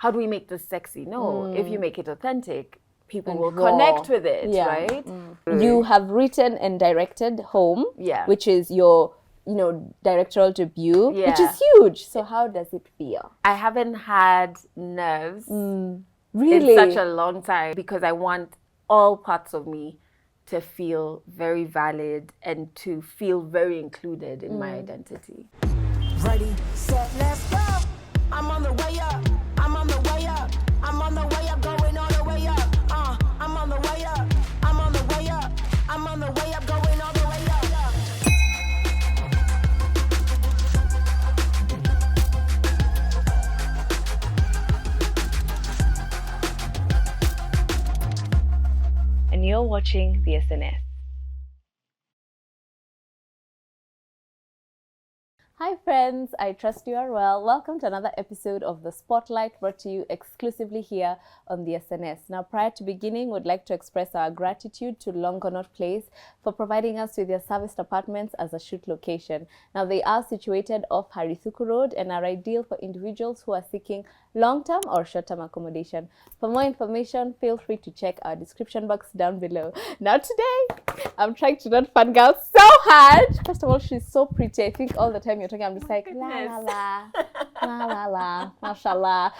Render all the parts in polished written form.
how do we make this sexy? No, if you make it authentic, people will raw. connect with it, right? You have written and directed Home, which is your, directorial debut, which is huge. So how does it feel? I haven't had nerves Really? in such a long time because I want all parts of me to feel very valid and to feel very included in my identity. Ready, set, let's go. I'm on the way up. I'm on the way up. I'm on the way up, going all the way up. I'm on the way up. I'm on the way up. I'm on the way up, going all the way up. And you're watching the SNS. Hi friends, I trust you are well. Welcome to another episode of The Spotlight, brought to you exclusively here on the SNS. Now, prior to beginning, we'd like to express our gratitude to Longonot Place for providing us with their serviced apartments as a shoot location. Now, they are situated off Harithuku Road and are ideal for individuals who are seeking long-term or short-term accommodation. For more information, feel free to check our description box down below. Now today, I'm trying to not fangirl so hard. First of all, she's so pretty. I think all the time you're talking, I'm just like, la la la, la la la, mashallah.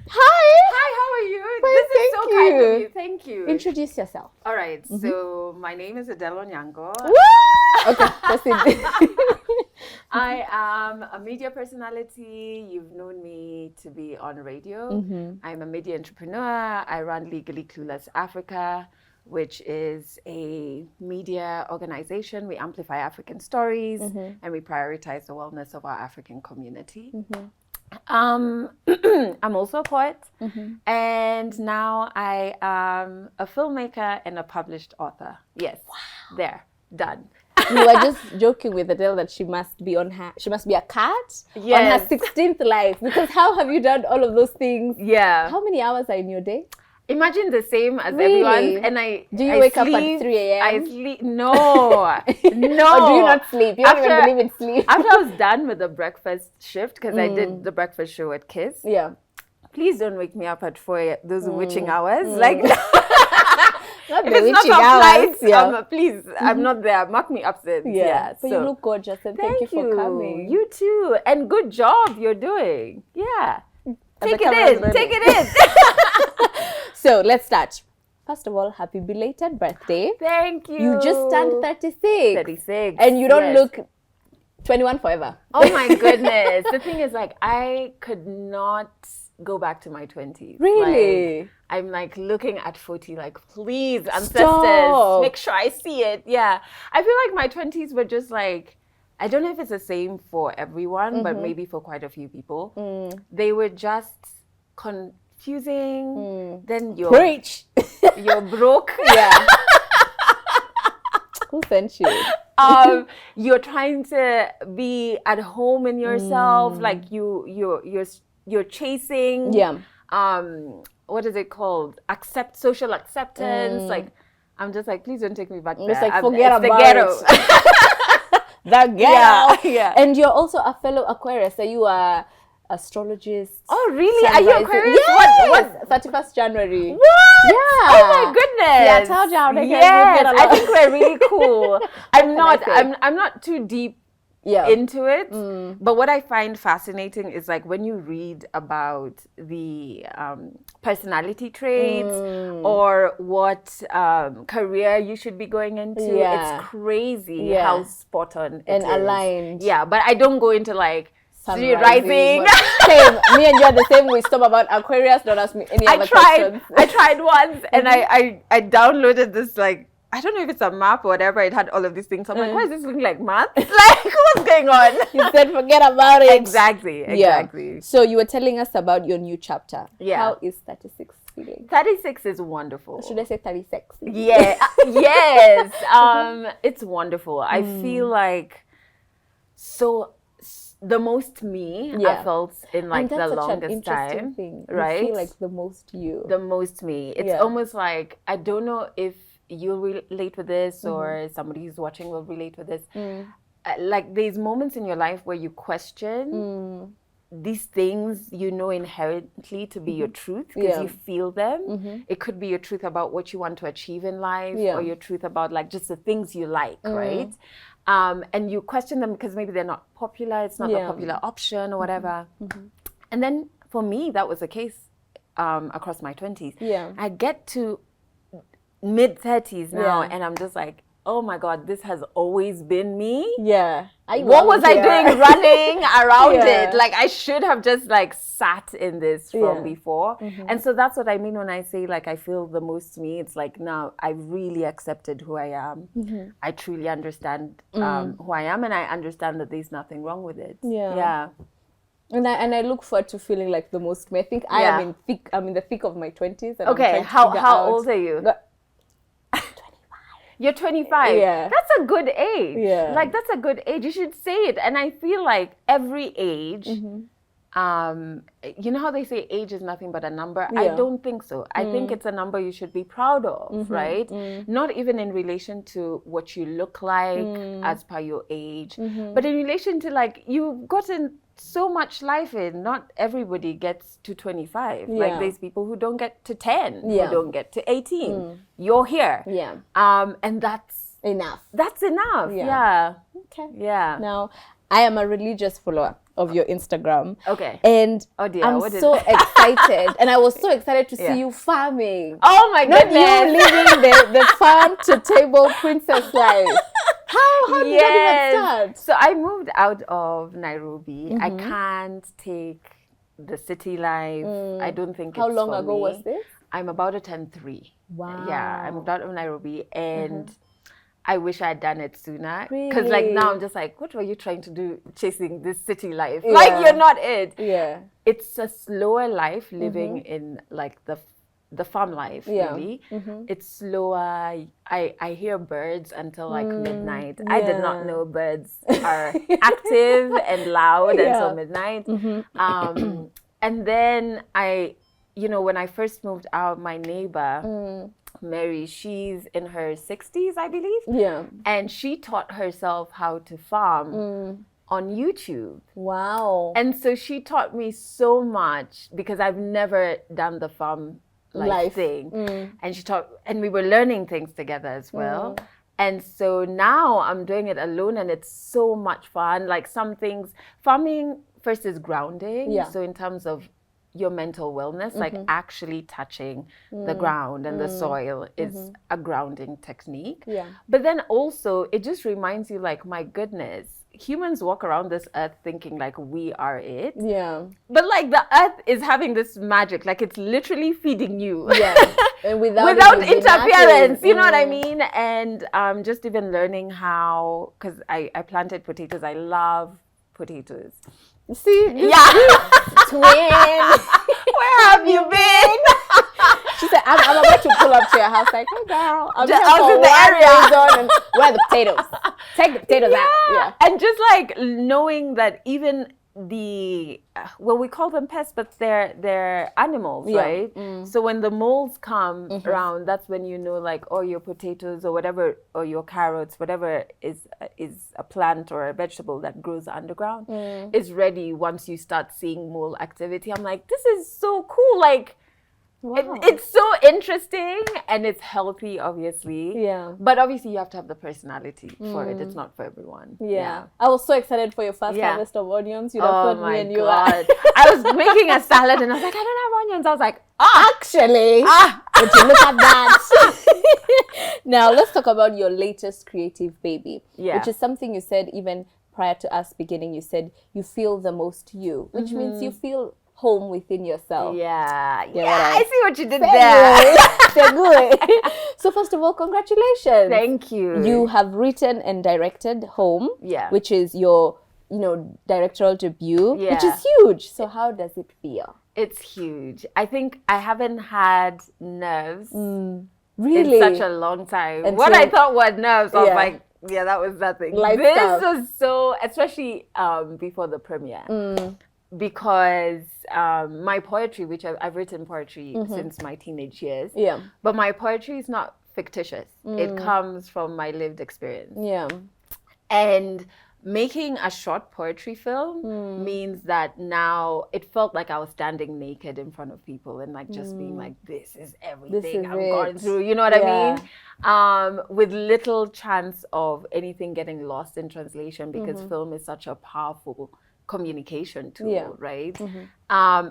Hi! Hi, how are you? Fine, This is so kind of you. Thank you. Introduce yourself. All right, so my name is Adelle Onyango. Woo! Okay, that's it. I am a media personality. You've known me to be on radio. I'm a media entrepreneur. I run Legally Clueless Africa, which is a media organization. We amplify African stories and we prioritize the wellness of our African community. I'm also a poet, and now I am a filmmaker and a published author. Yes, there, done. You were just joking with Adele that she must be a cat on her 16th life, because how have you done all of those things? Yeah. How many hours are in your day? Imagine the same as Really? everyone. And Do you wake up at 3 a.m.? I sleep. No. No. Or do you not sleep? You don't even believe in sleep. After I was done with the breakfast shift, because I did the breakfast show at Kiss. Yeah. Please don't wake me up at 4 those witching hours. Like, Not if the it's not witching our hours. flight, please, I'm not there. Mark me absent. Yeah. So But you look gorgeous, and thank you for coming. You too. And good job you're doing. Yeah. Take camera it is in. ready. Take it in. So let's start. First of all, happy belated birthday. Thank you. You just turned 36. 36. And you don't look 21 forever. Oh my goodness. The thing is, like, I could not go back to my 20s. Really? Like, I'm like looking at 40, like, please, ancestors, Stop. make sure I see it. Yeah. I feel like my 20s were just like, I don't know if it's the same for everyone, but maybe for quite a few people. They were just confusing. Then you're Preach. You're broke. Yeah. Who sent you? You're trying to be at home in yourself, like you're chasing. Yeah. What is it called? Social acceptance. Like, I'm just like, please don't take me back there. Just like, forget it's about the ghetto. The ghetto. Yeah. And you're also a fellow Aquarius. Are you a astrologist? Oh, really? Are you Aquarius? Yes. What? 31st January. What? Yeah. Oh my goodness. Yeah, I told you. Yes, I think we're really cool. I'm not too deep into it. But what I find fascinating is, like, when you read about the personality traits or what career you should be going into, it's crazy how spot on it and is. aligned. Yeah, but I don't go into like rising. Same. Me and you are the same. We stop about Aquarius. Don't ask me any other questions. I tried once, and I downloaded this, like, I don't know if it's a map or whatever. It had all of these things. I'm like, why is this looking like math? Like, what's going on? You said forget about it. Exactly. Yeah. So you were telling us about your new chapter. Yeah. How is 36 feeling? 36 is wonderful. Should I say 36? Yeah. Yes. It's wonderful. I feel like the most me I felt in, like, the longest time. Thing. Right? You feel like the most you. The most me. It's almost like, I don't know if you'll relate with this or somebody who's watching will relate with this. Like, there's moments in your life where you question these things you know inherently to be your truth because you feel them. It could be your truth about what you want to achieve in life, or your truth about like just the things you like, right? And you question them because maybe they're not popular, it's not a popular option or whatever. And then for me, that was the case across my 20s. I get to mid-30s now and I'm just like, oh my God, this has always been me. What was I doing running around it? Like I should have just like sat in this from before. And so that's what I mean when I say like I feel the most me. It's like now I really accepted who I am. I truly understand who I am, and I understand that there's nothing wrong with it. And I look forward to feeling like the most me. I think I'm in the thick of my 20s. And okay, how old are you? You're 25. That's a good age. Like that's a good age. You should say it. And I feel like every age, you know how they say age is nothing but a number? I don't think so. I think it's a number you should be proud of, right? Not even in relation to what you look like as per your age, but in relation to like you've gotten so much life in. Not everybody gets to 25. Like there's people who don't get to 10, who don't get to 18. You're here. And that's enough. That's enough. Okay. Now, I am a religious follower of your Instagram. Okay. And oh dear, I'm so excited. And I was so excited to see you farming. Oh my goodness. Not you living the farm to table princess life. How did that even start? So I moved out of Nairobi. I can't take the city life. I don't think How it's long for ago me. was this? I'm about to turn 3. Wow. Yeah, I moved out of Nairobi and I wish I had done it sooner. Because like now I'm just like, what were you trying to do chasing this city life? Like you're not it. It's a slower life living in like the farm life, really. It's slower. I hear birds until like midnight. I did not know birds are active and loud until midnight. And then when I first moved out, my neighbor, Mary, she's in her 60s, I believe. And she taught herself how to farm on YouTube. Wow. And so she taught me so much because I've never done the farm life thing. And she taught, and we were learning things together as well. And so now I'm doing it alone and it's so much fun. Like some things, farming first is grounding. So in terms of your mental wellness, like actually touching the ground and the soil is a grounding technique. But then also it just reminds you like, my goodness, humans walk around this earth thinking like we are it. But like the earth is having this magic, like it's literally feeding you. And without interference, you know what I mean? And just even learning how, because I planted potatoes. I love potatoes. See, twin. Where have you been? She said, I'm about to pull up to your house. Like, hey girl, I was in the area. And where are the potatoes? Take the potatoes out. And just like knowing that even the we call them pests, but they're animals, right? So when the moles come around, that's when you know like, oh, your potatoes or whatever, or your carrots, whatever is a plant or a vegetable that grows underground is ready once you start seeing mole activity. I'm like, this is so cool. Like it's so interesting and it's healthy, obviously. But obviously you have to have the personality for it. It's not for everyone. I was so excited for your first harvest of onions. You'd have thought me and you. God. I was making a salad and I was like, I don't have onions. I was like, actually, would you look at that? Now let's talk about your latest creative baby, which is something you said even prior to us beginning. You said you feel the most you, which means you feel home within yourself. I see what you did there. So first of all, congratulations. Thank you. You have written and directed Home, which is your directorial debut, which is huge. So how does it feel? It's huge. I think I haven't had nerves really in such a long time. What I thought were nerves, I was like, that was nothing. This was so, especially before the premiere. Because my poetry, which I've written poetry since my teenage years, but my poetry is not fictitious. It comes from my lived experience. And making a short poetry film means that now it felt like I was standing naked in front of people and like just being like, this is everything I've gone through. You know what I mean? With little chance of anything getting lost in translation, because film is such a powerful communication tool, right?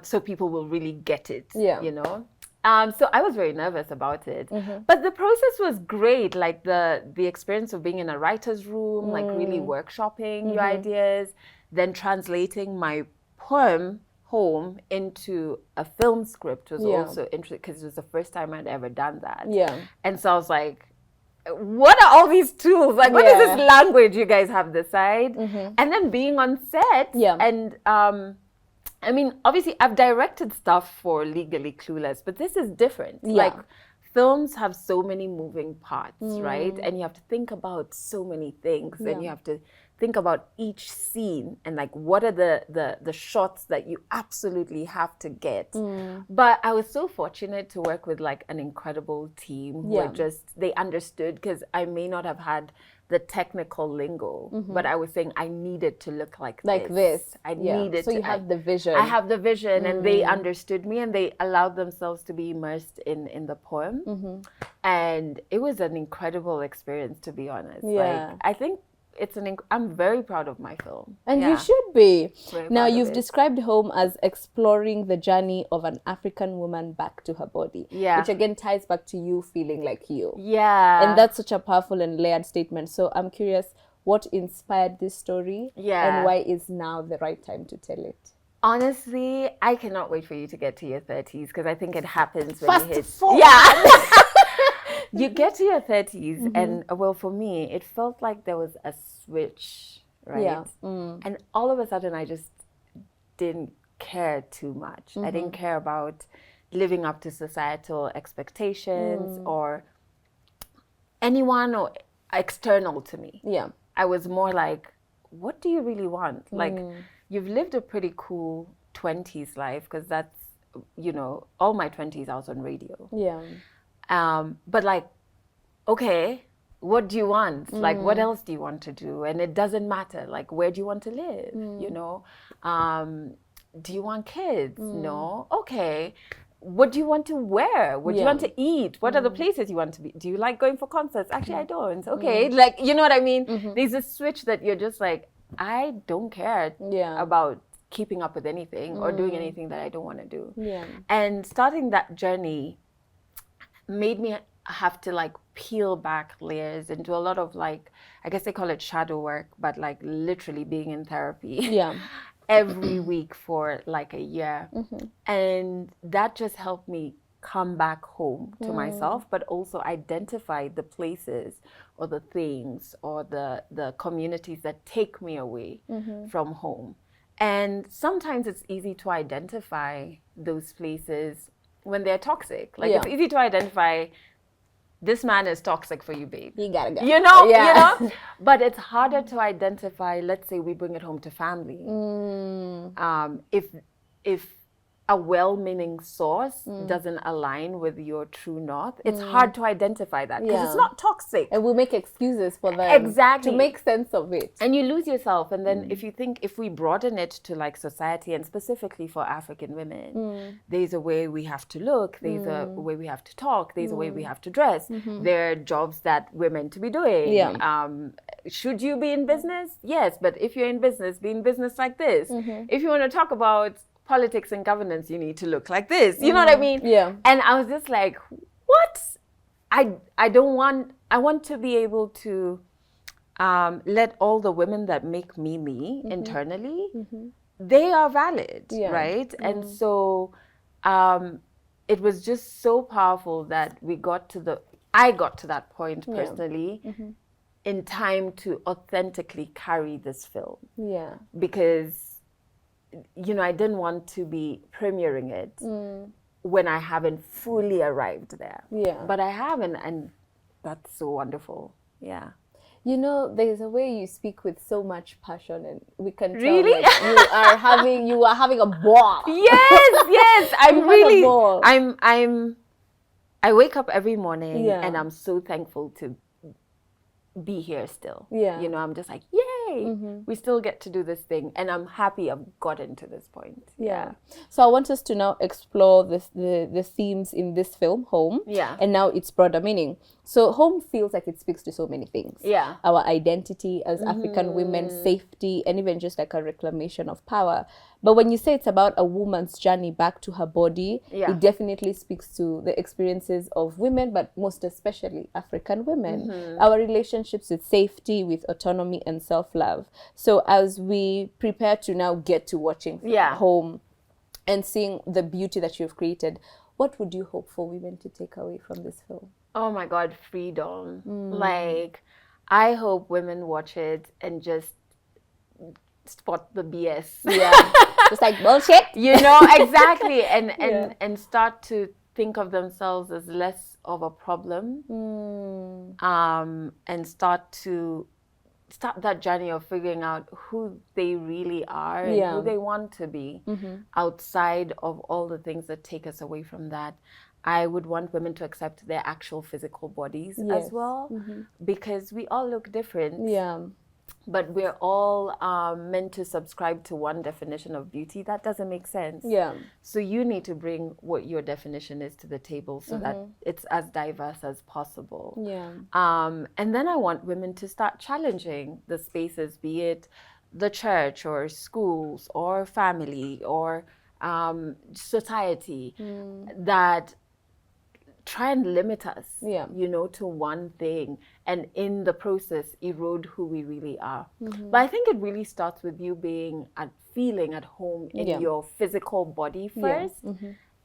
So people will really get it, you know? So I was very nervous about it, but the process was great. Like the experience of being in a writer's room, like really workshopping your ideas, then translating my poem home into a film script was also interesting, because it was the first time I'd ever done that. And so I was like, what are all these tools? Like, what is this language you guys have this side? And then being on set and I mean, obviously, I've directed stuff for Legally Clueless, but this is different. Like, films have so many moving parts, right? And you have to think about so many things, and you have to think about each scene and like what are the shots that you absolutely have to get. But I was so fortunate to work with like an incredible team who were just, they understood, because I may not have had the technical lingo, but I was saying I needed to look like this. I needed so you have the vision. I have the vision, and they understood me, and they allowed themselves to be immersed in the poem. And it was an incredible experience, to be honest. Like, I think it's I'm very proud of my film. And you should be. Very Now, proud of you've it. described home as exploring the journey of an African woman back to her body. Which again ties back to you feeling like you. And that's such a powerful and layered statement. So I'm curious, what inspired this story? And why is now the right time to tell it? Honestly, I cannot wait for you to get to your 30s, because I think it happens when Fast you hit... forward. You get to your 30s, and well, for me, it felt like there was a switch, right? And all of a sudden, I just didn't care too much. I didn't care about living up to societal expectations or anyone or external to me. I was more like, what do you really want? Like, you've lived a pretty cool 20s life, because that's, you know, all my 20s I was on radio. But like, okay, what do you want? Like, what else do you want to do? And it doesn't matter. Like, where do you want to live? You know, do you want kids? No. Okay. What do you want to wear? What do you want to eat? What are the places you want to be? Do you like going for concerts? Actually, I don't. Okay. Like, you know what I mean? There's a switch that you're just like, I don't care about keeping up with anything or doing anything that I don't want to do. And starting that journey made me have to like peel back layers and do a lot of like, I guess they call it shadow work, but like literally being in therapy every week for like a year. And that just helped me come back home to myself, but also identify the places or the things or the communities that take me away from home. And sometimes it's easy to identify those places when they're toxic. Like it's easy to identify, this man is toxic for you, babe. You gotta go. You know, you know? But it's harder to identify, let's say we bring it home to family. If a well-meaning source doesn't align with your true north, it's hard to identify that because it's not toxic. And we'll make excuses for them. Exactly. To make sense of it. And you lose yourself. And then if we broaden it to like society and specifically for African women, there's a way we have to look, there's a way we have to talk, there's a way we have to dress. There are jobs that we're meant to be doing. Should you be in business? Yes, but if you're in business, be in business like this. If you want to talk about politics and governance, you need to look like this. You know what I mean? And I was just like, what? I want to be able to let all the women that make me internally, they are valid, right? And so it was just so powerful that I got to that point personally in time to authentically carry this film. Because you know, I didn't want to be premiering it when I haven't fully arrived there. But I have, and that's so wonderful. You know, there's a way you speak with so much passion, and we can tell Really? that you are having a ball. Yes. I wake up every morning and I'm so thankful to be here still. You know, I'm just like, yay, okay, we still get to do this thing, and I'm happy I've gotten to this point. Yeah. So I want us to now explore the themes in this film, home. Yeah. And now its broader meaning. So home feels like it speaks to so many things. Yeah. Our identity as African women, safety, and even just like a reclamation of power. But when you say it's about a woman's journey back to her body, it definitely speaks to the experiences of women, but most especially African women. Our relationships with safety, with autonomy and self-love. So as we prepare to now get to watching home and seeing the beauty that you've created, what would you hope for women to take away from this film? Oh my God, freedom. Like, I hope women watch it and just spot the BS. Yeah. Just like bullshit. You know, exactly. And start to think of themselves as less of a problem. And start that journey of figuring out who they really are and who they want to be outside of all the things that take us away from that. I would want women to accept their actual physical bodies as well, because we all look different. Yeah. But we're all meant to subscribe to one definition of beauty. That doesn't make sense. Yeah. So you need to bring what your definition is to the table so that it's as diverse as possible. Yeah. And then I want women to start challenging the spaces, be it the church or schools or family or society, that try and limit us, you know, to one thing, and in the process erode who we really are. But I think it really starts with you feeling at home in your physical body first,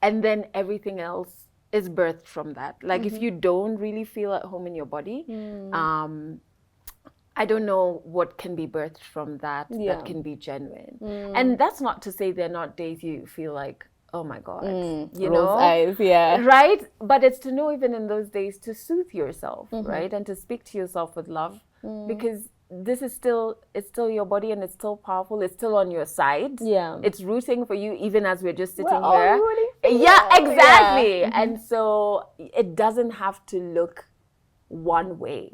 and then everything else is birthed from that. Like if you don't really feel at home in your body, I don't know what can be birthed from that that can be genuine. And that's not to say there are not days you feel like, oh my God, you know, eyes, right? But it's to know even in those days to soothe yourself, right? And to speak to yourself with love, because this is it's still your body and it's still powerful. It's still on your side. Yeah. It's rooting for you even as we're just sitting here. Yeah, exactly. And so it doesn't have to look one way.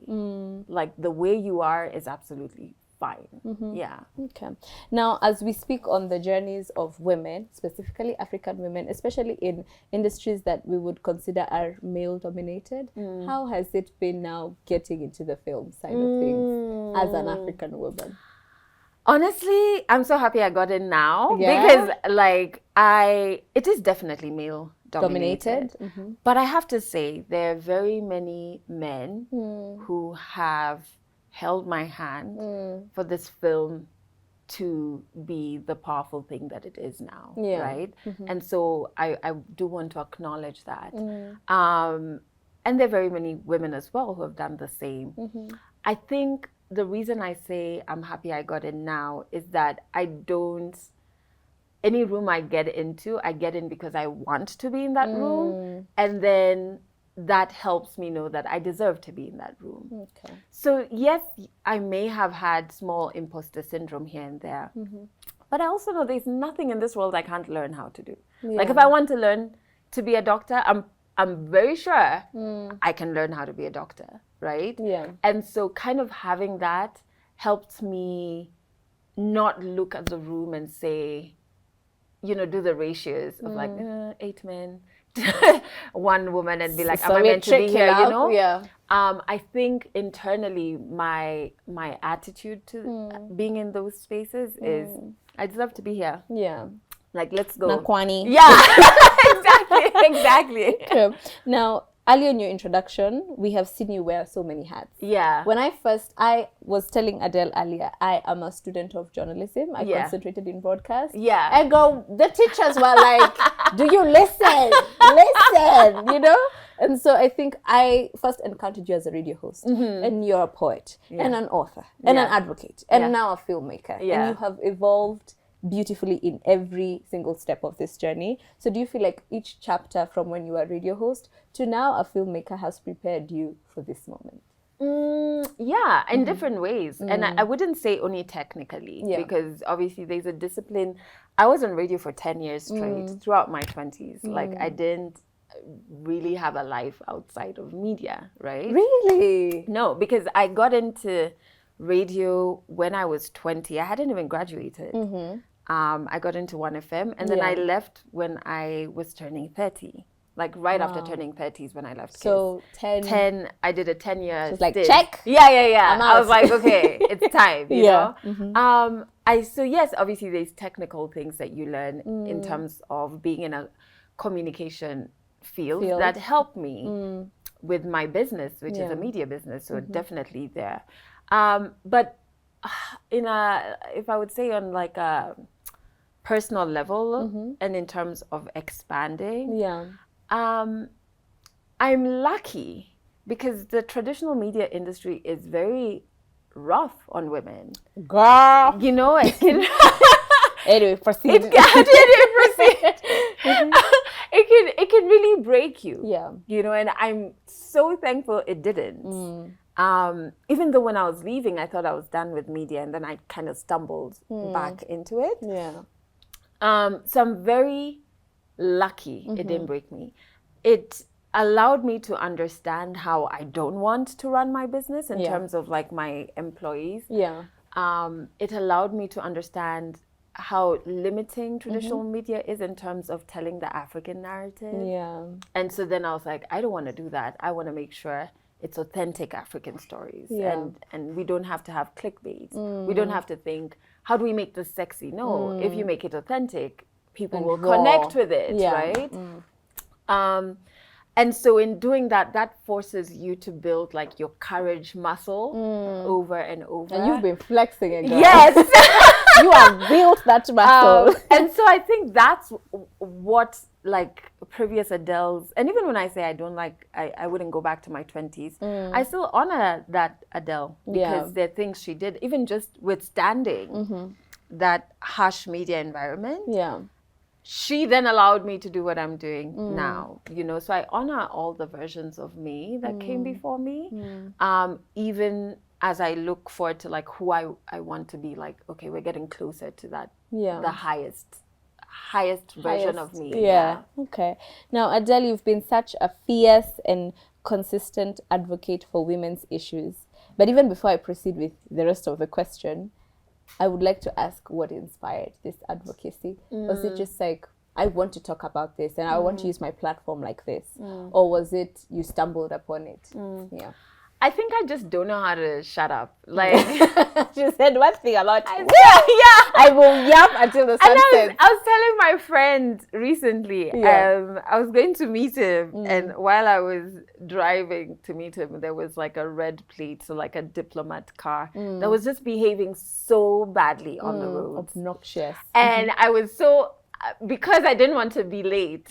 Like the way you are is absolutely fine. Yeah. Okay. Now, as we speak on the journeys of women, specifically African women, especially in industries that we would consider are male dominated, how has it been now getting into the film side of things as an African woman? Honestly, I'm so happy I got in now because like it is definitely male dominated. But I have to say there are very many men who have held my hand for this film to be the powerful thing that it is now, right? And so I do want to acknowledge that. And there are very many women as well who have done the same. I think the reason I say I'm happy I got in now is that any room I get into, I get in because I want to be in that room. And then that helps me know that I deserve to be in that room. Okay. So yes, I may have had small imposter syndrome here and there, but I also know there's nothing in this world I can't learn how to do. Like if I want to learn to be a doctor, I'm very sure I can learn how to be a doctor, right? Yeah. And so kind of having that helped me not look at the room and say, you know, do the ratios of like 8 men, 1 woman, and be like, am I meant to be here? You know? Yeah. I think internally my attitude to being in those spaces is I deserve to be here. Yeah. Like, let's go. Nakwani. Yeah. Exactly. True. Now, earlier in your introduction, we have seen you wear so many hats. Yeah. When I was telling Adele earlier, I am a student of journalism. I concentrated in broadcast. Yeah. I go, the teachers were like, do you listen? Listen, you know? And so I think I first encountered you as a radio host. And you're a poet and an author and an advocate and now a filmmaker. And you have evolved beautifully in every single step of this journey. So do you feel like each chapter from when you were a radio host to now a filmmaker has prepared you for this moment? Yeah, in different ways. And I wouldn't say only technically, because obviously there's a discipline. I was on radio for 10 years straight throughout my 20s. Like I didn't really have a life outside of media, right? Really? No, because I got into radio when I was 20. I hadn't even graduated. I got into 1FM, and then I left when I was turning 30. Like right after turning 30 is when I left. So 10, I did a 10-year It's like, stint. check. Yeah. I was out. like, okay, it's time, you know? Mm-hmm. So yes, obviously there's technical things that you learn in terms of being in a communication field. That helped me with my business, which is a media business. So definitely there. But if I would say on like a personal level and in terms of expanding, I'm lucky because the traditional media industry is very rough on women. Girl. You know, it can Anyway, proceed. It can really break you. Yeah. You know, and I'm so thankful it didn't. Even though when I was leaving, I thought I was done with media, and then I kind of stumbled back into it. Yeah. So I'm very lucky it didn't break me. It allowed me to understand how I don't want to run my business in terms of like my employees. Yeah. It allowed me to understand how limiting traditional media is in terms of telling the African narrative. Yeah. And so then I was like, I don't want to do that. I want to make sure it's authentic African stories. Yeah. And we don't have to have clickbait. We don't have to think, how do we make this sexy? No, if you make it authentic, people And will raw. connect with it, Yeah. right? And so in doing that, that forces you to build like your courage muscle over and over. And you've been flexing it, girl. Yes. You have built that muscle. And so I think that's what like previous Adele's, and even when I say I don't like, I wouldn't go back to my 20s, I still honor that Adele because there are things she did, even just withstanding that harsh media environment. Yeah. She then allowed me to do what I'm doing now, you know, so I honor all the versions of me that came before me, even as I look forward to like who I want to be. Like, okay, we're getting closer to that, the highest version of me. Yeah. Okay. Now, Adele, you've been such a fierce and consistent advocate for women's issues. But even before I proceed with the rest of the question, I would like to ask what inspired this advocacy. Was it just like, I want to talk about this and I want to use my platform like this? Or was it you stumbled upon it? Yeah. I think I just don't know how to shut up. Like She said one thing about you. yeah. I will yap until the sun And sets. I was telling my friend recently, I was going to meet him, and while I was driving to meet him, there was like a red plate, so like a diplomat car that was just behaving so badly on the road. Obnoxious. And I was so, because I didn't want to be late,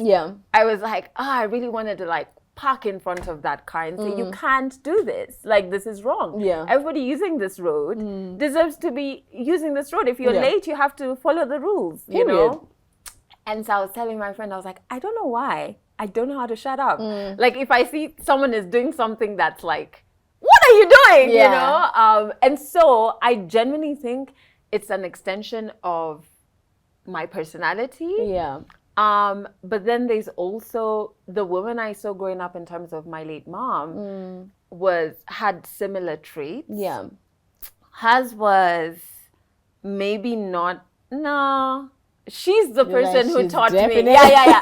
I was like, I really wanted to like park in front of that car and say, you can't do this. Like, this is wrong. Yeah. Everybody using this road deserves to be using this road. If you're late, you have to follow the rules, you know? And so I was telling my friend, I was like, I don't know why. I don't know how to shut up. Like, if I see someone is doing something that's like, what are you doing? You know? And so I genuinely think it's an extension of my personality. Yeah. But then there's also the woman I saw growing up in terms of my late mom had similar traits. Yeah. Hers was maybe not, no. She's the person who taught me. Yeah.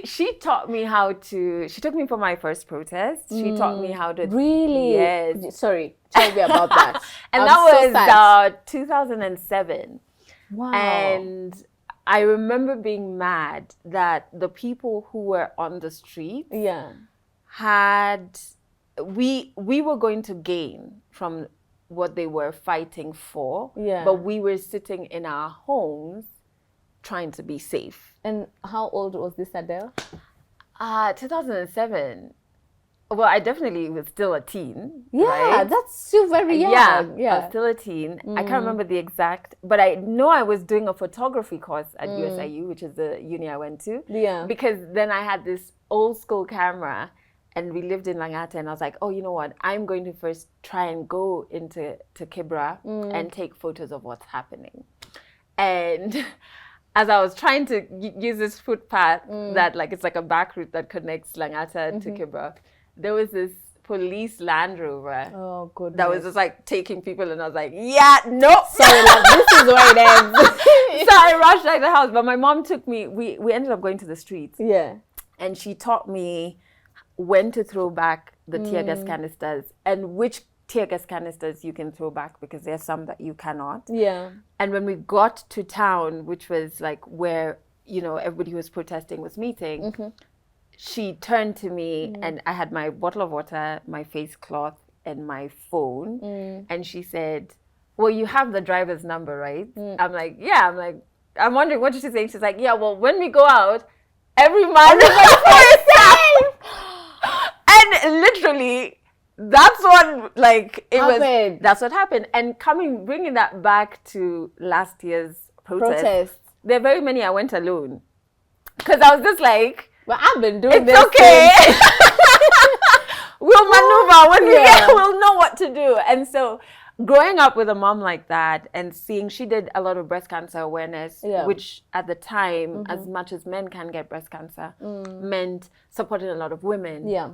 She taught me how to, she took me for my first protest. She taught me how to. Really? Yes. Sorry, tell me about that. And I'm that was 2007. Wow. And I remember being mad that the people who were on the street had, we were going to gain from what they were fighting for, but we were sitting in our homes trying to be safe. And how old was this Adele? 2007. Well, I definitely was still a teen. Yeah, right? that's still very young. I was still a teen. I can't remember the exact, but I know I was doing a photography course at USIU, which is the uni I went to. Yeah. Because then I had this old school camera and we lived in Langata, and I was like, oh, you know what? I'm going to first try and go into Kibra and take photos of what's happening. And as I was trying to use this footpath that like, it's like a back route that connects Langata to Kibra, there was this police Land Rover. Oh, goodness. That was just like taking people, and I was like, yeah, nope. Sorry, love, this is where it ends. So I rushed out of the house, but my mom took me, we ended up going to the streets. Yeah. And she taught me when to throw back the tear gas canisters and which tear gas canisters you can throw back, because there's some that you cannot. Yeah. And when we got to town, which was like where, everybody who was protesting was meeting, she turned to me and I had my bottle of water, my face cloth, and my phone. And she said, well, you have the driver's number, right? I'm like, yeah. I'm like, I'm wondering what she's saying. She's like, yeah, well, when we go out, every man is like for himself. And literally, that's what, like, that's what happened. And bringing that back to last year's protest. There are very many I went alone. Because I was just like, well, I've been doing this. It's okay. We'll maneuver when we'll know what to do. And so growing up with a mom like that and seeing, she did a lot of breast cancer awareness, which at the time, as much as men can get breast cancer, meant supporting a lot of women. Yeah.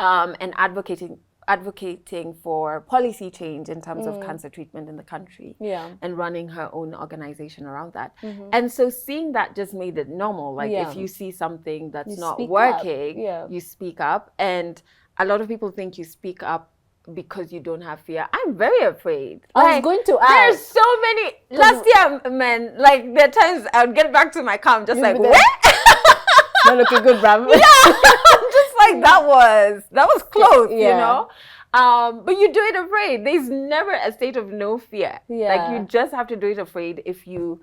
And advocating for policy change in terms of cancer treatment in the country. Yeah. And running her own organization around that. And so seeing that just made it normal. Like if you see something that's not working, you speak up. And a lot of people think you speak up because you don't have fear. I'm very afraid. I was going to ask. There's so many. Last year, man, like there are times I would get back to my car, I'm just like, what? Not looking good, Bram. Yeah, just like that was close, but you do it afraid. There's never a state of no fear. Yeah. Like you just have to do it afraid. If you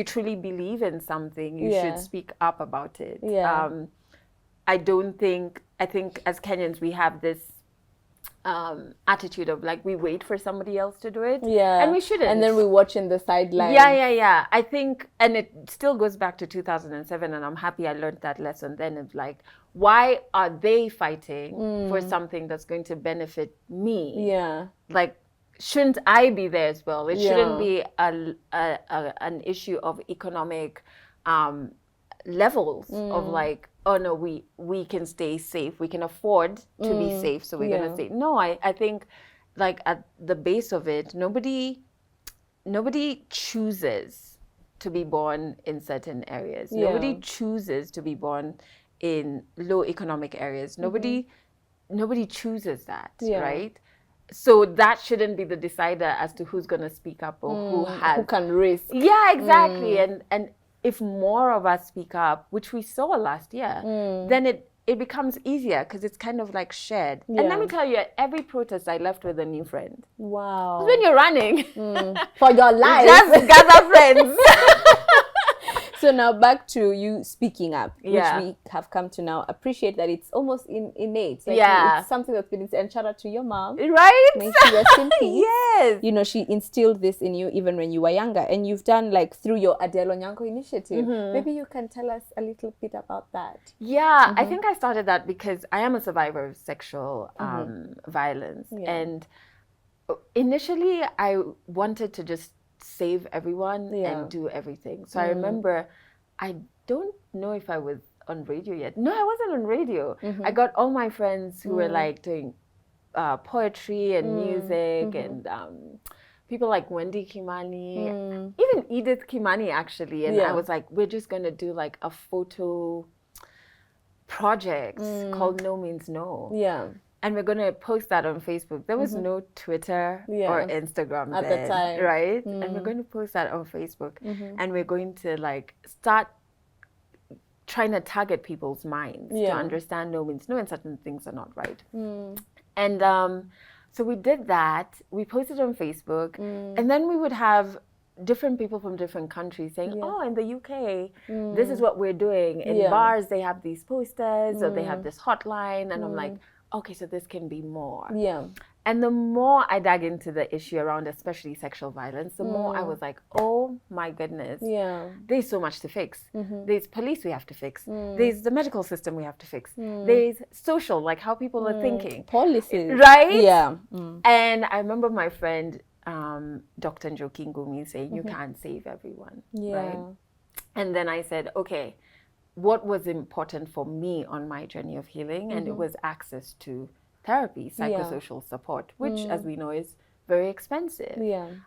truly believe in something, you should speak up about it. Yeah. I think as Kenyans we have this attitude of like we wait for somebody else to do it. Yeah. And we shouldn't. And then we watch in the sidelines. Yeah. I think, and it still goes back to 2007, and I'm happy I learned that lesson then. It's like, why are they fighting for something that's going to benefit me? Yeah. Like, shouldn't I be there as well? It shouldn't be an issue of economic levels of like, oh no, we can stay safe, we can afford to be safe, so we're gonna stay. No, I think like at the base of it, nobody chooses to be born in certain areas. Nobody chooses to be born in low economic areas. Nobody chooses that, right? So that shouldn't be the decider as to who's gonna speak up or who can risk. Yeah, exactly. And if more of us speak up, which we saw last year, then it becomes easier because it's kind of like shared. And let me tell you, at every protest I left with a new friend. Wow. When you're running for your life, just gather friends. So now back to you speaking up, which Yeah. we have come to now appreciate that it's almost innate. Like Yeah. It's something that's been, and shout out to your mom. Right? May she rest in peace. Yes. You know, she instilled this in you even when you were younger, and you've done like through your Adelle Onyango initiative. Maybe you can tell us a little bit about that. Yeah, I think I started that because I am a survivor of sexual violence. Yeah. And initially I wanted to just save everyone and do everything. So I remember, I don't know if I was on radio yet. No, I wasn't on radio. I got all my friends who were like doing poetry and music and people like Wendy Kimani, even Edith Kimani actually. And I was like, we're just going to do like a photo project called No Means No. Yeah. And we're going to post that on Facebook. There was no Twitter or Instagram at then, the time. right? And we're going to post that on Facebook. And we're going to like start trying to target people's minds to understand no means no and certain things are not right. And so we did that. We posted on Facebook. And then we would have different people from different countries saying, oh, in the UK, this is what we're doing. In bars, they have these posters or they have this hotline. And I'm like, okay, so this can be more. Yeah. And the more I dug into the issue around especially sexual violence, the more I was like, oh my goodness. Yeah. There's so much to fix. There's police we have to fix. There's the medical system we have to fix. There's social, like how people are thinking. Policies. Right? Yeah. And I remember my friend, Dr. Njoki Ngumi saying, you can't save everyone. Yeah. Right? And then I said, okay, what was important for me on my journey of healing? And it was access to therapy, psychosocial support, which, as we know, is very expensive.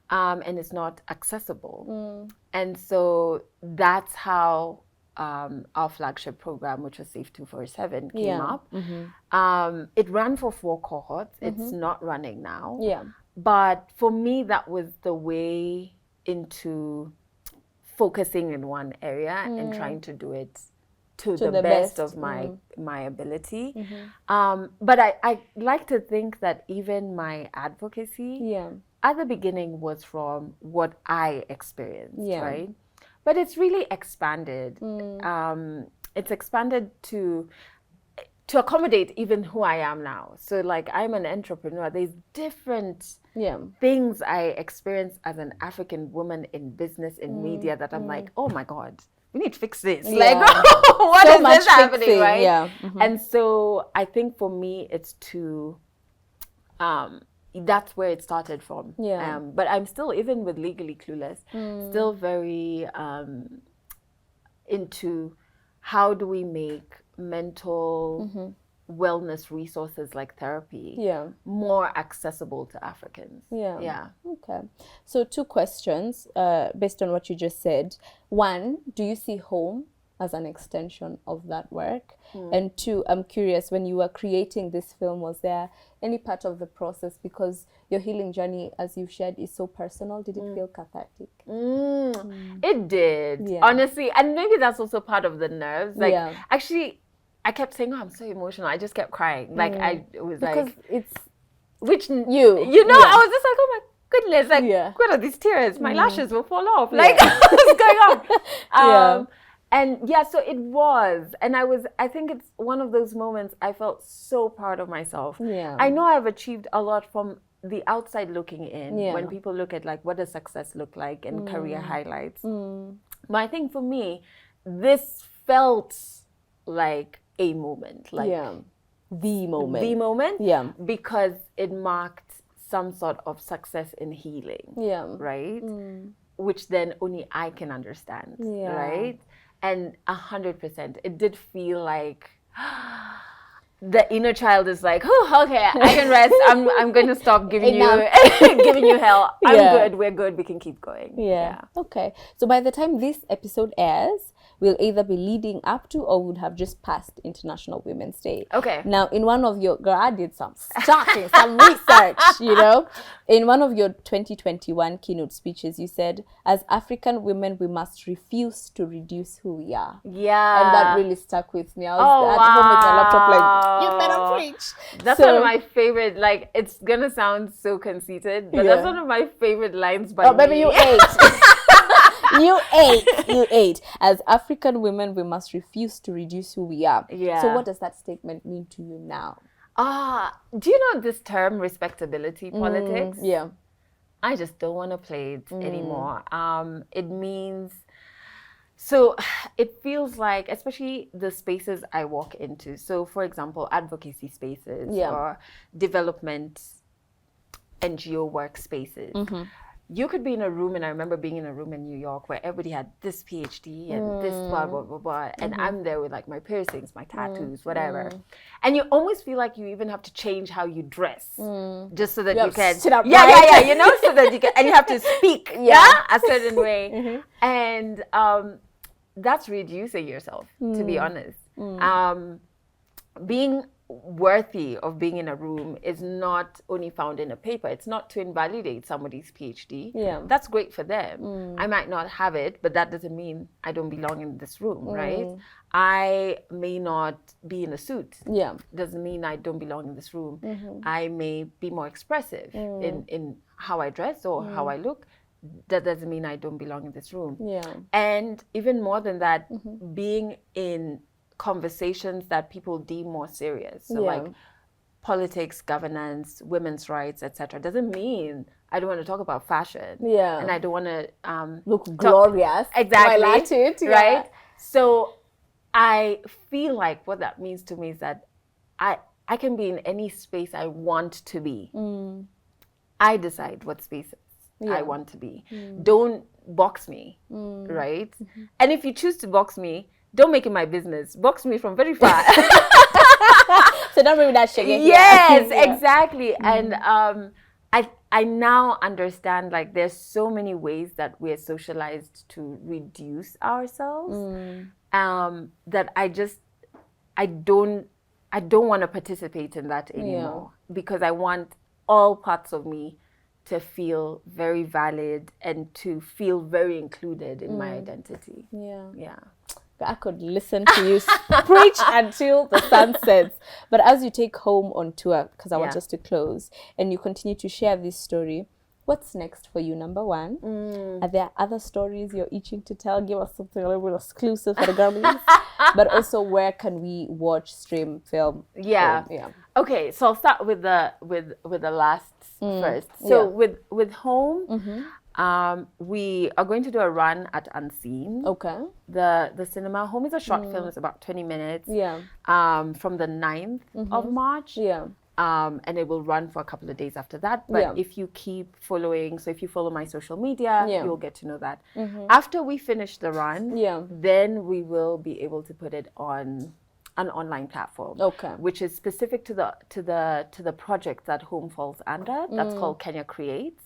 And it's not accessible. And so that's how our flagship program, which was Safe 247, came up. It ran for 4 cohorts. It's not running now. But for me, that was the way into focusing in one area and trying to do it to the best of my ability. But I like to think that even my advocacy at the beginning was from what I experienced, right? But it's really expanded. It's expanded to accommodate even who I am now. So like, I'm an entrepreneur. There's different things I experience as an African woman in business, in media, that I'm like, oh my God, we need to fix this. Like, what is this happening, right? And so I think for me, it's to, that's where it started from. But I'm still, even with Legally Clueless, still very into how do we make mental wellness resources like therapy more accessible to Africans. Okay. So 2 questions based on what you just said. 1, do you see home as an extension of that work? And 2, I'm curious, when you were creating this film, was there any part of the process, because your healing journey, as you've shared, is so personal, did it feel cathartic? It did, honestly. And maybe that's also part of the nerves. Like, actually, I kept saying, oh, I'm so emotional. I just kept crying. Like, I was because like... it's... Which, you know, I was just like, oh my goodness, like, what are these tears? My lashes will fall off. Like, what's going on? And so it was. And I think it's one of those moments I felt so proud of myself. I know I've achieved a lot from the outside looking in, when people look at like, what does success look like and career highlights. But I think for me, this felt like a moment, like the moment, because it marked some sort of success in healing, right? Which then only I can understand, right? And 100%, it did feel like the inner child is like, oh, okay, I can rest. I'm going to stop giving you hell. I'm good. We're good. We can keep going. Okay. So by the time this episode airs, we'll either be leading up to or would have just passed International Women's Day. Okay. Now, in one of your, girl, I did some stalking, some research, you know. In one of your 2021 keynote speeches, you said, as African women, we must refuse to reduce who we are. Yeah. And that really stuck with me. I was at home with my laptop like, you better preach. That's one of my favorite, like, it's going to sound so conceited, but that's one of my favorite lines by me. Oh, baby, you ate. You ate. As African women, we must refuse to reduce who we are. So what does that statement mean to you now? Do you know this term, respectability politics? Yeah. I just don't want to play it anymore. It means, so it feels like, especially the spaces I walk into. So for example, advocacy spaces or development NGO workspaces. You could be in a room, and I remember being in a room in New York where everybody had this PhD and this blah, blah, blah, blah. And I'm there with like my piercings, my tattoos, whatever. And you almost feel like you even have to change how you dress just so that you can sit up. You know, so that you can, and you have to speak a certain way. And that's reducing yourself, to be honest. Being worthy of being in a room is not only found in a paper. It's not to invalidate somebody's PhD. That's great for them. I might not have it, but that doesn't mean I don't belong in this room, right? I may not be in a suit. Doesn't mean I don't belong in this room. I may be more expressive in how I dress or how I look. That doesn't mean I don't belong in this room. And even more than that, being in conversations that people deem more serious, so like politics, governance, women's rights, etc., doesn't mean I don't want to talk about fashion and I don't want to look glorious, right? So I feel like what that means to me is that I can be in any space I want to be. I decide what spaces I want to be. Don't box me, right? And if you choose to box me, don't make it my business. Box me from very far. So Yes, exactly. And I now understand, like, there's so many ways that we're socialized to reduce ourselves, that I don't want to participate in that anymore, because I want all parts of me to feel very valid and to feel very included in my identity. Yeah. I could listen to you preach until the sun sets. But as you take home on tour, because I want us to close, and you continue to share this story, what's next for you? Number one, are there other stories you're itching to tell? Give us something a little bit exclusive for the girlies. But also, where can we watch, stream, film? Okay, so I'll start with the last first. So with home, we are going to do a run at Unseen. Okay. The cinema. Home is a short film. It's about 20 minutes. From the 9th of March. And it will run for a couple of days after that. But if you keep following, so if you follow my social media, you'll get to know that. After we finish the run, then we will be able to put it on an online platform, which is specific to the project that Home falls under. That's called Kenya Creates.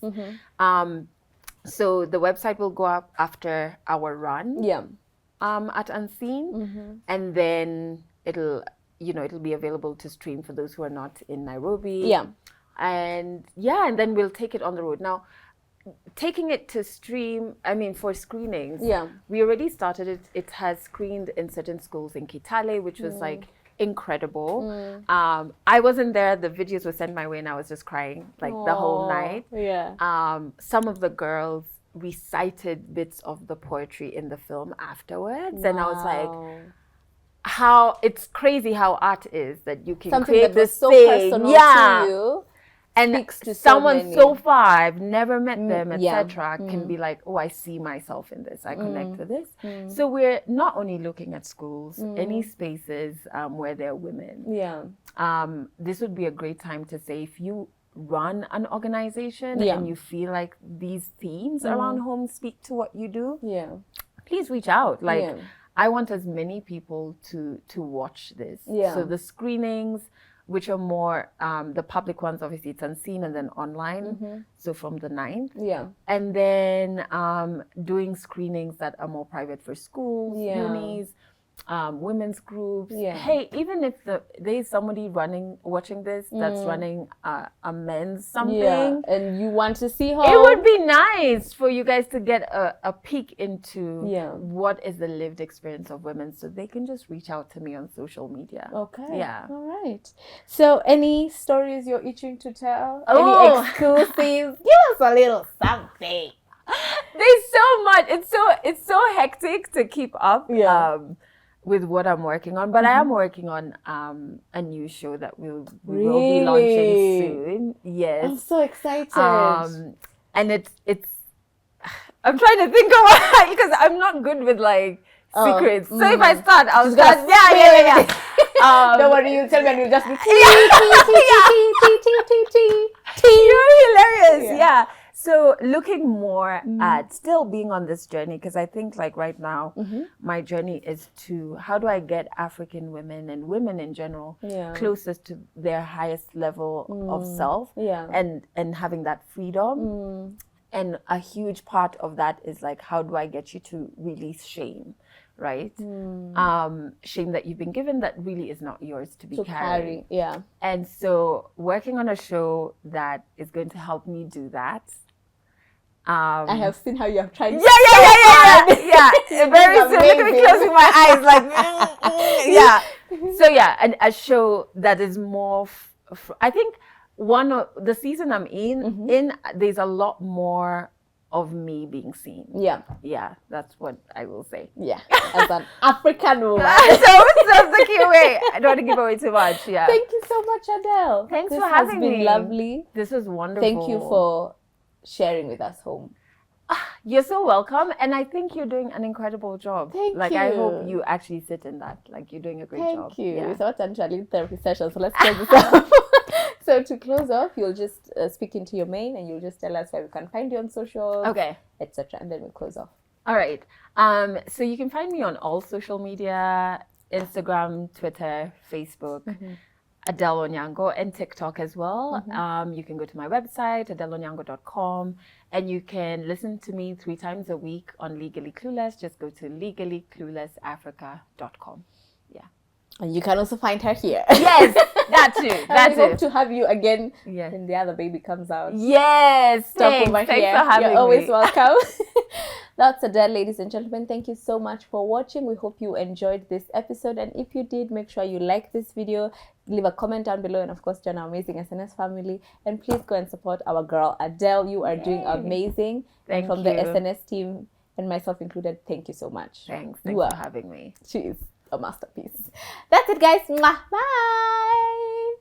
So the website will go up after our run at Unseen, and then it'll be available to stream for those who are not in Nairobi. And then we'll take it on the road. Now, taking it to stream, for screenings, we already started it. It has screened in certain schools in Kitale, which was like incredible. I wasn't there. The videos were sent my way and I was just crying like the whole night. Some of the girls recited bits of the poetry in the film afterwards. And I was like, how it's crazy how art is, that you can something create that this was so thing. personal to you. And someone so far, I've never met them, etc., can be like, oh, I see myself in this. I connect with this. So we're not only looking at schools, any spaces where there are women. This would be a great time to say, if you run an organization and you feel like these themes around home speak to what you do, please reach out. Like, I want as many people to watch this. So the screenings, which are more, the public ones, obviously it's Unseen, and then online. So from the 9th. And then doing screenings that are more private for schools, unis, women's groups. Hey, even if there's somebody watching this that's running a men's something, and you want to see her, it would be nice for you guys to get a peek into what is the lived experience of women, so they can just reach out to me on social media. All right. So any stories you're itching to tell? Any exclusives? Give us a little something. There's so much. It's so hectic to keep up with what I'm working on, but I am working on a new show that we will be launching soon. Yes, I'm so excited. And it's I'm trying to think of because I'm not good with like secrets. So if I start, I'll start. Don't worry, you tell me, and you'll just be You're hilarious. So looking more at still being on this journey, because I think like right now, my journey is to how do I get African women and women in general closest to their highest level of self and having that freedom. And a huge part of that is like, how do I get you to release shame, right? Shame that you've been given that really is not yours to be carried. And so working on a show that is going to help me do that. I have seen how you have tried. Very soon. Look at me closing my eyes, like So and a show that is more. I think one of the season I'm in, there's a lot more of me being seen. That's what I will say. As an African woman. So that's the key way. I don't want to give away too much. Thank you so much, Adele. Thanks for having me. This has been lovely. This was wonderful. Thank you for sharing with us home. You're so welcome, and I think you're doing an incredible job. Thank you. I hope you actually sit in that. Like, you're doing a great job. Thank you. It's not actually therapy session, so let's close this off. So to close off, you'll just speak into your main, and you'll just tell us where we can find you on social, etc., and then we'll close off. All right. So you can find me on all social media: Instagram, Twitter, Facebook. Adelle Onyango, and TikTok as well. You can go to my website, adelleonyango.com, and you can listen to me 3 times a week on Legally Clueless. Just go to legallycluelessafrica.com. Yeah. And you can also find her here. Yes, that too. And we hope to have you again Yeah. when the other baby comes out. Yes, Stop over thanks here. for having You're always me. welcome. That's Adele, ladies and gentlemen. Thank you so much for watching. We hope you enjoyed this episode. And if you did, make sure you like this video, leave a comment down below, and of course, join our amazing SNS family. And please go and support our girl, Adele. You are doing amazing. Thank and from you. the SNS team, and myself included, thank you so much. Thanks You for are. having me. She is a masterpiece. That's it, guys. Mwah. Bye.